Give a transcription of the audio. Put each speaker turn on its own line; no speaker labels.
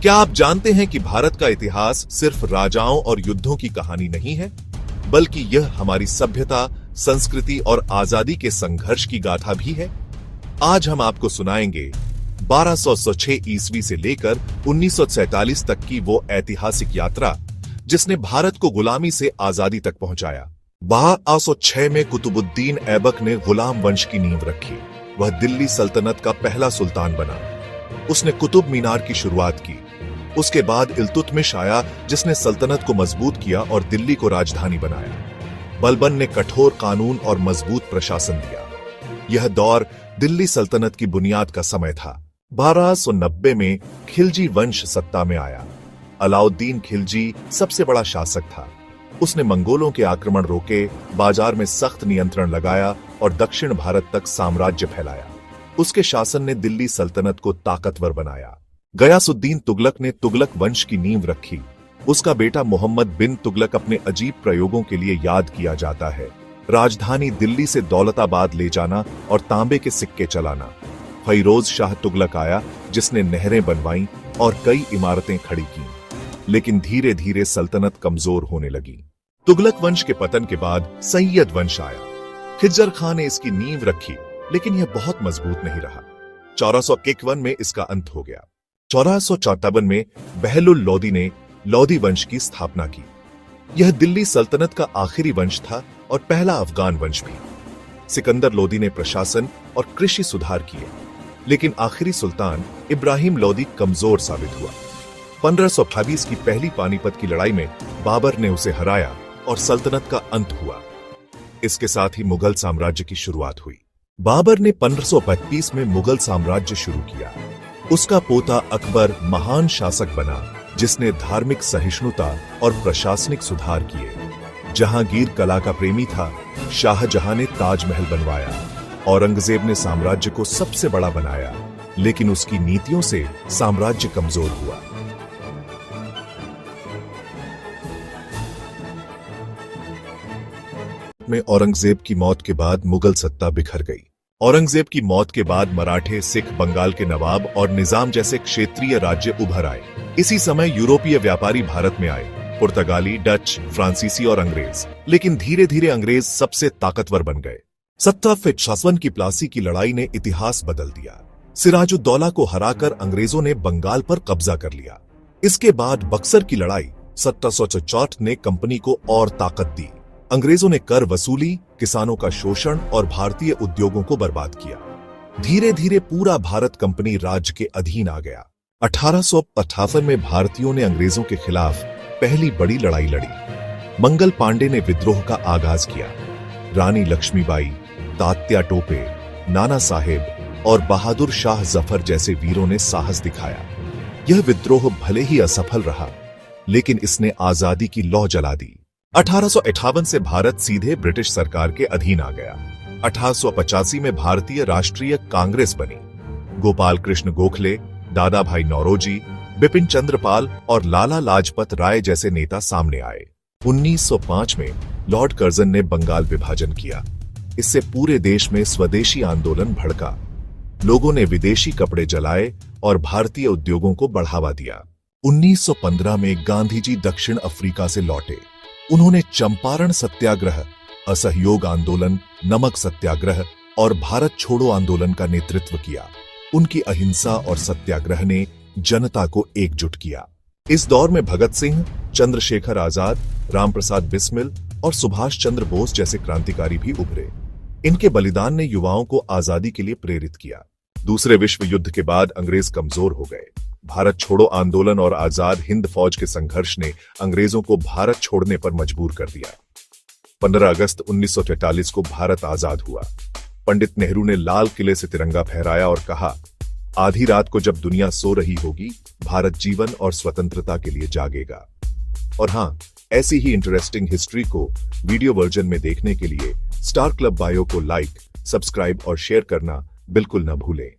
क्या आप जानते हैं कि भारत का इतिहास सिर्फ राजाओं और युद्धों की कहानी नहीं है, बल्कि यह हमारी सभ्यता, संस्कृति और आजादी के संघर्ष की गाथा भी है। आज हम आपको सुनाएंगे 1206 ईस्वी से लेकर 1947 तक की वो ऐतिहासिक यात्रा जिसने भारत को गुलामी से आजादी तक पहुंचाया। 1206 में कुतुबुद्दीन ऐबक ने गुलाम वंश की नींव रखी। वह दिल्ली सल्तनत का पहला सुल्तान बना। उसने कुतुब मीनार की शुरुआत की। उसके बाद इल्तुतमिश आया, जिसने सल्तनत को मजबूत किया और दिल्ली को राजधानी बनाया। बलबन ने कठोर कानून और मजबूत प्रशासन दिया। यह दौर दिल्ली सल्तनत की बुनियाद का समय था। 1290 में खिलजी वंश सत्ता में आया। अलाउद्दीन खिलजी सबसे बड़ा शासक था। उसने मंगोलों के आक्रमण रोके, बाजार में सख्त नियंत्रण लगाया और दक्षिण भारत तक साम्राज्य फैलाया। उसके शासन ने दिल्ली सल्तनत को ताकतवर बनाया। गयासुद्दीन तुगलक ने तुगलक वंश की नींव रखी। उसका बेटा मोहम्मद बिन तुगलक अपने अजीब प्रयोगों के लिए याद किया जाता है। राजधानी दिल्ली से दौलताबाद ले जाना और तांबे के सिक्के चलाना। फिरोज शाह तुगलक आया, जिसने नहरें बनवाईं और कई इमारतें खड़ी की। लेकिन धीरे धीरे सल्तनत कमजोर होने लगी। तुगलक वंश के पतन के बाद सैयद वंश आया। खिज्जर खान ने इसकी नींव रखी, लेकिन यह बहुत मजबूत नहीं रहा। 1451 में इसका अंत हो गया। 1454 में बहलुल लोदी ने लोदी वंश की स्थापना की। यह दिल्ली सल्तनत का आखिरी वंश था और पहला अफगान वंश भी। सिकंदर लोदी ने प्रशासन और कृषि सुधार किए, लेकिन आखिरी सुल्तान इब्राहिम लोदी कमजोर साबित हुआ। 1522 की पहली पानीपत की लड़ाई में बाबर ने उसे हराया और सल्तनत का अंत हुआ। इसके साथ ही मुगल साम्राज्य की शुरुआत हुई। बाबर ने 1535 में मुगल साम्राज्य शुरू किया। उसका पोता अकबर महान शासक बना, जिसने धार्मिक सहिष्णुता और प्रशासनिक सुधार किए। जहांगीर कला का प्रेमी था। शाहजहां ने ताजमहल बनवाया। औरंगजेब ने साम्राज्य को सबसे बड़ा बनाया, लेकिन उसकी नीतियों से साम्राज्य कमजोर हुआ। में औरंगजेब की मौत के बाद मुगल सत्ता बिखर गई। औरंगजेब की मौत के बाद मराठे, सिख, बंगाल के नवाब और निजाम जैसे क्षेत्रीय राज्य उभर आए। इसी समय यूरोपीय व्यापारी भारत में आए, पुर्तगाली, डच, फ्रांसीसी और अंग्रेज। लेकिन धीरे धीरे अंग्रेज सबसे ताकतवर बन गए। सत्ताफिट की प्लासी की लड़ाई ने इतिहास बदल दिया। सिराजुद्दौला को हराकर अंग्रेजों ने बंगाल पर कब्जा कर लिया। इसके बाद बक्सर की लड़ाई 1764 ने कंपनी को और ताकत दी। अंग्रेजों ने कर वसूली, किसानों का शोषण और भारतीय उद्योगों को बर्बाद किया। धीरे धीरे पूरा भारत कंपनी राज्य के अधीन आ गया। 1858 में भारतीयों ने अंग्रेजों के खिलाफ पहली बड़ी लड़ाई लड़ी। मंगल पांडे ने विद्रोह का आगाज किया। रानी लक्ष्मीबाई, तात्या टोपे, नाना साहेब और बहादुर शाह जफर जैसे वीरों ने साहस दिखाया। यह विद्रोह भले ही असफल रहा, लेकिन इसने आजादी की लौ जला दी। 1858 से भारत सीधे ब्रिटिश सरकार के अधीन आ गया। 1885 में भारतीय राष्ट्रीय कांग्रेस बनी। गोपाल कृष्ण गोखले, दादा भाई नौरोजी, बिपिन चंद्र पाल और लाला लाजपत राय जैसे नेता सामने आए। 1905 में लॉर्ड कर्जन ने बंगाल विभाजन किया। इससे पूरे देश में स्वदेशी आंदोलन भड़का। लोगों ने विदेशी कपड़े जलाए और भारतीय उद्योगों को बढ़ावा दिया। 1915 में गांधी जी दक्षिण अफ्रीका से लौटे। उन्होंने चंपारण सत्याग्रह, असहयोग आंदोलन, नमक सत्याग्रह और भारत छोड़ो आंदोलन का नेतृत्व किया। उनकी अहिंसा और सत्याग्रह ने जनता को एकजुट किया। इस दौर में भगत सिंह, चंद्रशेखर आजाद, रामप्रसाद बिस्मिल और सुभाष चंद्र बोस जैसे क्रांतिकारी भी उभरे। इनके बलिदान ने युवाओं को आजादी के लिए प्रेरित किया। दूसरे विश्व युद्ध के बाद अंग्रेज कमजोर हो गए। भारत छोड़ो आंदोलन और आजाद हिंद फौज के संघर्ष ने अंग्रेजों को भारत छोड़ने पर मजबूर कर दिया। 15 अगस्त 1943 को भारत आजाद हुआ। पंडित नेहरू ने लाल किले से तिरंगा फहराया और कहा, आधी रात को जब दुनिया सो रही होगी, भारत जीवन और स्वतंत्रता के लिए जागेगा। और हाँ, ऐसी ही इंटरेस्टिंग हिस्ट्री को वीडियो वर्जन में देखने के लिए स्टार क्लब बायो को लाइक, सब्सक्राइब और शेयर करना बिल्कुल न भूलें।